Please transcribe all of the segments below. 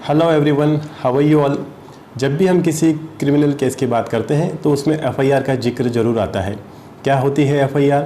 Hello everyone, how are you all. जब भी हम किसी क्रिमिनल केस की बात करते हैं तो उसमें एफआईआर का जिक्र ज़रूर आता है। क्या होती है एफआईआर,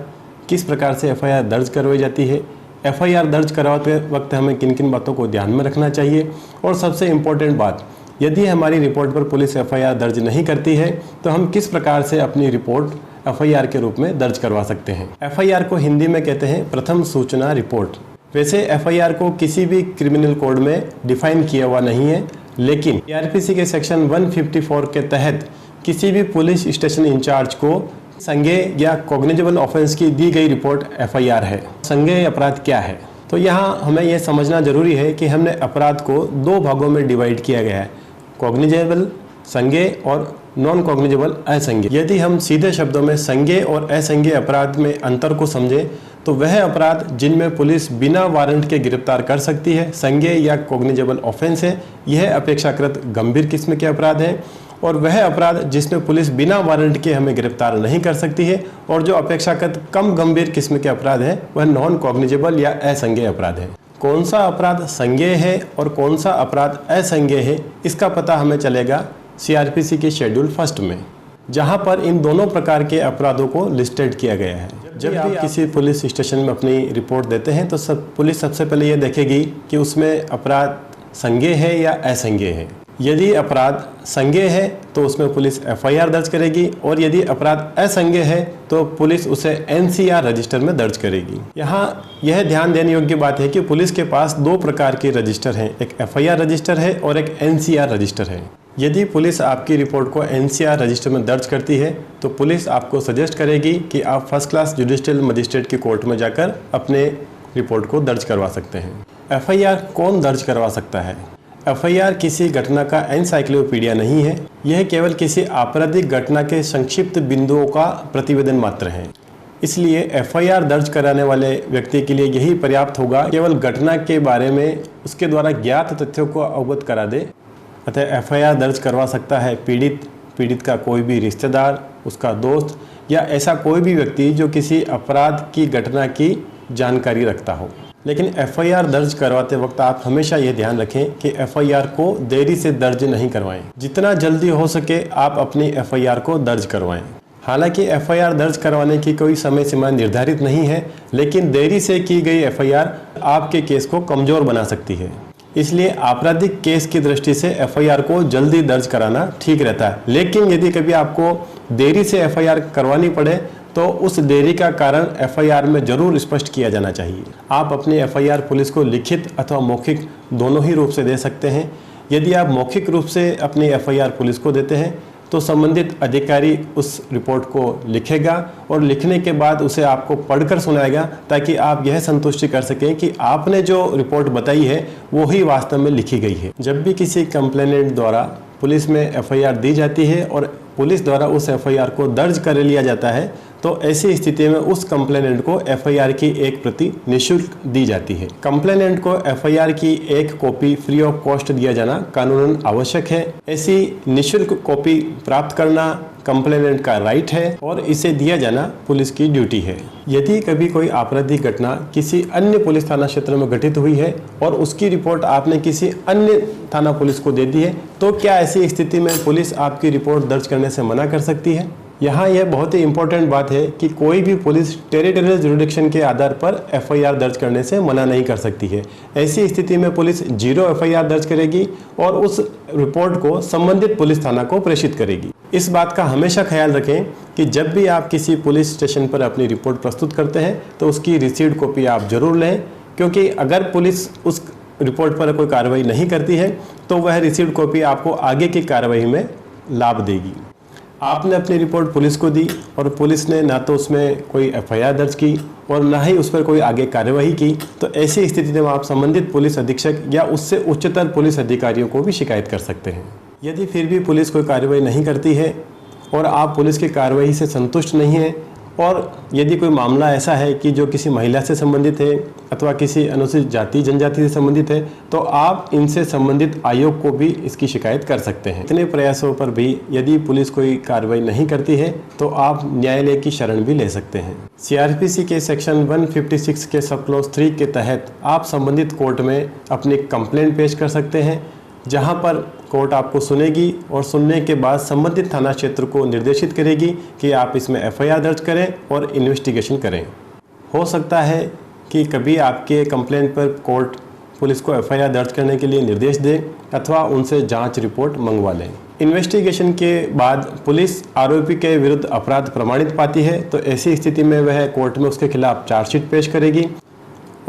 किस प्रकार से एफआईआर दर्ज करवाई जाती है, एफआईआर दर्ज करवाते वक्त हमें किन किन बातों को ध्यान में रखना चाहिए, और सबसे इम्पोर्टेंट बात, यदि हमारी रिपोर्ट पर पुलिस एफआईआर दर्ज नहीं करती है तो हम किस प्रकार से अपनी रिपोर्ट एफआईआर के रूप में दर्ज करवा सकते हैं। एफआईआर को हिंदी में कहते हैं प्रथम सूचना रिपोर्ट। वैसे एफआईआर को किसी भी क्रिमिनल कोड में डिफाइन किया हुआ नहीं है, लेकिन सीआरपीसी के सेक्शन 154 के तहत किसी भी पुलिस स्टेशन इंचार्ज को संज्ञेय या कॉग्निजेबल ऑफेंस की दी गई रिपोर्ट एफआईआर है। संज्ञेय अपराध क्या है, तो यहाँ हमें यह समझना जरूरी है कि हमने अपराध को दो भागों में डिवाइड किया गया है, कॉग्निजेबल संज्ञेय और नॉन कॉग्निजेबल असंज्ञेय। यदि हम सीधे शब्दों में संज्ञेय और असंज्ञेय अपराध में अंतर को समझें तो वह अपराध जिनमें पुलिस बिना वारंट के गिरफ्तार कर सकती है संज्ञेय या कॉग्निजेबल ऑफेंस है, यह अपेक्षाकृत गंभीर किस्म के अपराध हैं। और वह अपराध जिसमें पुलिस बिना वारंट के हमें गिरफ्तार नहीं कर सकती है और जो अपेक्षाकृत कम गंभीर किस्म के अपराध है वह नॉन कॉग्निजेबल या असंज्ञेय अपराध है। कौन सा अपराध संज्ञेय है और कौन सा अपराध असंज्ञेय है, इसका पता हमें चलेगा सीआरपीसी के शेड्यूल फर्स्ट में, जहां पर इन दोनों प्रकार के अपराधों को लिस्टेड किया गया है। जब भी आप किसी पुलिस स्टेशन में अपनी रिपोर्ट देते हैं तो पुलिस सबसे पहले ये देखेगी कि उसमें अपराध संज्ञेय है या असंज्ञेय है। यदि अपराध संज्ञेय है तो उसमें पुलिस एफआईआर दर्ज करेगी, और यदि अपराध असंज्ञेय है तो पुलिस उसे एनसीआर रजिस्टर में दर्ज करेगी। यहाँ यह ध्यान देने योग्य बात है कि पुलिस के पास दो प्रकार के रजिस्टर हैं, एक एफआईआर रजिस्टर है और एक एनसीआर रजिस्टर है। यदि पुलिस आपकी रिपोर्ट को एनसीआर रजिस्टर में दर्ज करती है तो पुलिस आपको सजेस्ट करेगी कि आप फर्स्ट क्लास जुडिशियल मजिस्ट्रेट की कोर्ट में जाकर अपने रिपोर्ट को दर्ज करवा सकते हैं। एफआईआर कौन दर्ज करवा सकता है? एफआईआर किसी घटना का एनसाइक्लोपीडिया नहीं है, यह केवल किसी आपराधिक घटना के संक्षिप्त बिंदुओं का प्रतिवेदन मात्र है। इसलिए एफआईआर दर्ज कराने वाले व्यक्ति के लिए यही पर्याप्त होगा, केवल घटना के बारे में उसके द्वारा ज्ञात तथ्यों को अवगत करा दे। अतः एफआईआर दर्ज करवा सकता है पीड़ित का कोई भी रिश्तेदार, उसका दोस्त या ऐसा कोई भी व्यक्ति जो किसी अपराध की घटना की जानकारी रखता हो। लेकिन एफआईआर दर्ज करवाते वक्त आप हमेशा ये ध्यान रखें कि एफआईआर को देरी से दर्ज नहीं करवाएं। जितना जल्दी हो सके आप अपनी एफआईआर को दर्ज करवाएं। हालांकि एफआईआर दर्ज करवाने की कोई समय सीमा निर्धारित नहीं है, लेकिन देरी से की गई एफआईआर आपके केस को कमजोर बना सकती है। इसलिए आपराधिक केस की दृष्टि से एफआईआर को जल्दी दर्ज कराना ठीक रहता है। लेकिन यदि कभी आपको देरी से एफआईआर करवानी पड़े तो उस देरी का कारण एफआईआर में जरूर स्पष्ट किया जाना चाहिए। आप अपनी एफआईआर पुलिस को लिखित अथवा मौखिक दोनों ही रूप से दे सकते हैं। यदि आप मौखिक रूप से अपनी एफआईआर पुलिस को देते हैं तो संबंधित अधिकारी उस रिपोर्ट को लिखेगा और लिखने के बाद उसे आपको पढ़कर सुनाएगा, ताकि आप यह संतुष्टि कर सकें कि आपने जो रिपोर्ट बताई है वो ही वास्तव में लिखी गई है। जब भी किसी कंप्लेनेंट द्वारा पुलिस में एफआईआर दी जाती है और पुलिस द्वारा उस एफआईआर को दर्ज कर लिया जाता है तो ऐसी स्थिति में उस कंप्लेनेंट को एफआईआर की एक प्रति निःशुल्क दी जाती है। कंप्लेनेंट को एफआईआर की एक कॉपी फ्री ऑफ कॉस्ट दिया जाना कानूनन आवश्यक है। ऐसी निःशुल्क कॉपी प्राप्त करना कंप्लेनेंट का राइट है और इसे दिया जाना पुलिस की ड्यूटी है। यदि कभी कोई आपराधिक घटना किसी अन्य पुलिस थाना क्षेत्र में घटित हुई है और उसकी रिपोर्ट आपने किसी अन्य थाना पुलिस को दे दी है, तो क्या ऐसी स्थिति में पुलिस आपकी रिपोर्ट दर्ज करने से मना कर सकती है? यहाँ यह बहुत ही इंपॉर्टेंट बात है कि कोई भी पुलिस टेरिटोरियल जुरिडिक्शन के आधार पर एफआईआर दर्ज करने से मना नहीं कर सकती है। ऐसी स्थिति में पुलिस 0 एफआईआर दर्ज करेगी और उस रिपोर्ट को संबंधित पुलिस थाना को प्रेषित करेगी। इस बात का हमेशा ख्याल रखें कि जब भी आप किसी पुलिस स्टेशन पर अपनी रिपोर्ट प्रस्तुत करते हैं तो उसकी रिसीव्ड कॉपी आप जरूर लें, क्योंकि अगर पुलिस उस रिपोर्ट पर कोई कार्रवाई नहीं करती है तो वह रिसीव्ड कॉपी आपको आगे की कार्रवाई में लाभ देगी। आपने अपनी रिपोर्ट पुलिस को दी और पुलिस ने ना तो उसमें कोई एफआईआर दर्ज की और ना ही उस पर कोई आगे कार्यवाही की, तो ऐसी स्थिति में आप संबंधित पुलिस अधीक्षक या उससे उच्चतर पुलिस अधिकारियों को भी शिकायत कर सकते हैं। यदि फिर भी पुलिस कोई कार्रवाई नहीं करती है और आप पुलिस की कार्रवाई से संतुष्ट नहीं हैं, और यदि कोई मामला ऐसा है कि जो किसी महिला से संबंधित है अथवा किसी अनुसूचित जाति जनजाति से संबंधित है, तो आप इनसे संबंधित आयोग को भी इसकी शिकायत कर सकते हैं। इतने प्रयासों पर भी यदि पुलिस कोई कार्रवाई नहीं करती है तो आप न्यायालय की शरण भी ले सकते हैं। सीआरपीसी के सेक्शन 156 के सब क्लॉज 3 के तहत आप संबंधित कोर्ट में अपनी कंप्लेंट पेश कर सकते हैं। जहां पर कोर्ट आपको सुनेगी और सुनने के बाद संबंधित थाना क्षेत्र को निर्देशित करेगी कि आप इसमें एफआईआर दर्ज करें और इन्वेस्टिगेशन करें। हो सकता है कि कभी आपके कंप्लेंट पर कोर्ट पुलिस को एफआईआर दर्ज करने के लिए निर्देश दे अथवा उनसे जांच रिपोर्ट मंगवा लें। इन्वेस्टिगेशन के बाद पुलिस आरोपी के विरुद्ध अपराध प्रमाणित पाती है तो ऐसी स्थिति में वह कोर्ट में उसके खिलाफ चार्जशीट पेश करेगी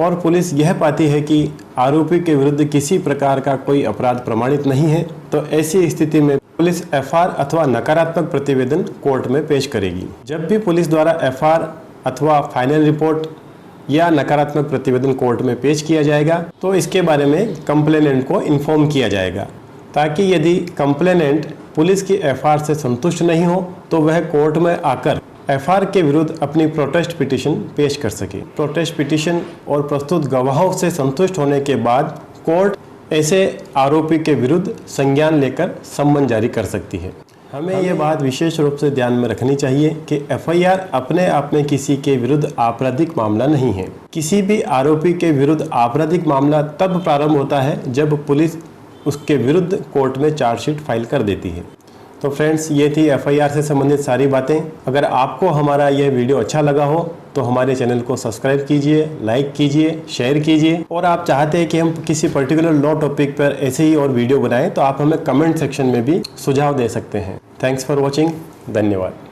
और पुलिस यह पाती है कि आरोपी के विरुद्ध किसी प्रकार का कोई अपराध प्रमाणित नहीं है तो ऐसी स्थिति में पुलिस एफआईआर अथवा नकारात्मक प्रतिवेदन कोर्ट में पेश करेगी। जब भी पुलिस द्वारा एफआईआर अथवा फाइनल रिपोर्ट या नकारात्मक प्रतिवेदन कोर्ट में पेश किया जाएगा तो इसके बारे में कंप्लेनेंट को इन्फॉर्म किया जाएगा, ताकि यदि कंप्लेनेंट पुलिस की एफआईआर से संतुष्ट नहीं हो तो वह कोर्ट में आकर एफआईआर के विरुद्ध अपनी प्रोटेस्ट पिटीशन पेश कर सके। प्रोटेस्ट पिटीशन और प्रस्तुत गवाहों से संतुष्ट होने के बाद कोर्ट ऐसे आरोपी के विरुद्ध संज्ञान लेकर सम्मन जारी कर सकती है। हमें यह बात विशेष रूप से ध्यान में रखनी चाहिए कि एफआईआर अपने आप में किसी के विरुद्ध आपराधिक मामला नहीं है। किसी भी आरोपी के विरुद्ध आपराधिक मामला तब प्रारंभ होता है जब पुलिस उसके विरुद्ध कोर्ट में चार्जशीट फाइल कर देती है। तो फ्रेंड्स, ये थी एफआईआर से संबंधित सारी बातें। अगर आपको हमारा यह वीडियो अच्छा लगा हो तो हमारे चैनल को सब्सक्राइब कीजिए, लाइक कीजिए, शेयर कीजिए और आप चाहते हैं कि हम किसी पर्टिकुलर लॉ टॉपिक पर ऐसे ही और वीडियो बनाएं तो आप हमें कमेंट सेक्शन में भी सुझाव दे सकते हैं। Thanks for watching. धन्यवाद।